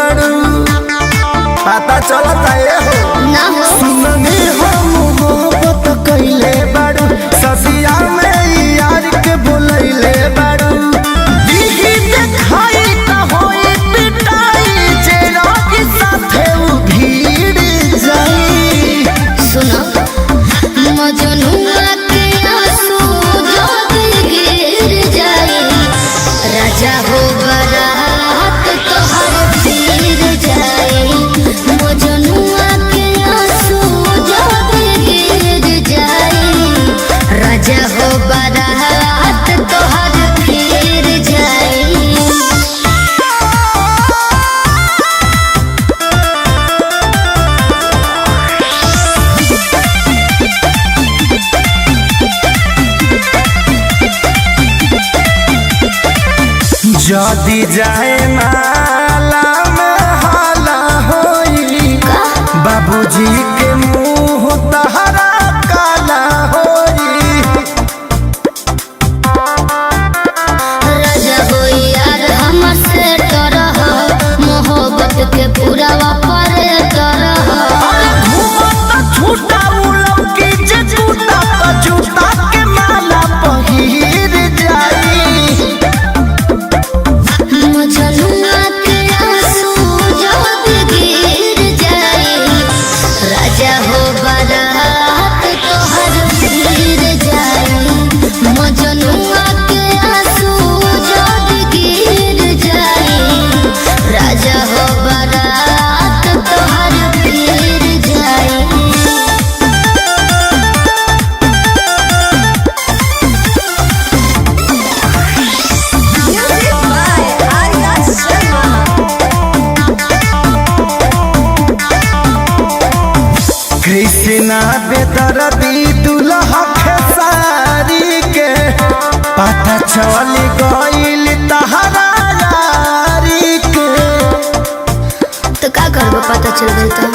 बड़ू पता चलता है हो सुनने हम मोहब्बत कैले बड़ू ससिया में यार के बोलैले बड़ू दीदी देखाई त होई पिटाई जेरा के साथे उ भीड़ जाई सुनो मजनुआ के आंसू जब गिर जाए राजा हो बारात तोहर फिर जाए मजनुआ के आंसू जब गिर जाए राजा हो बारात तोहर फिर जाए। जदी जाए माला में हाला होई बाबूजी के मुंह तहरा काला होई राजा हो यार हमर से डरह मोहब्बत के पूरा वापरे करह छूटा उलम की जे छूटा तो जूता के माला पहिर जाई मजनुआ के आंसू जब गिर जाए राजा हो बारात तोहर फिर जाए मजनुआ के आंसू जब गिर जाए राजा हो बारात तोहर फिर जाए। कृष्णा बेदर्दी दुल्हा खेसारी के पता चल गइल तहरा यारी के तो का करबो पता चल गई तो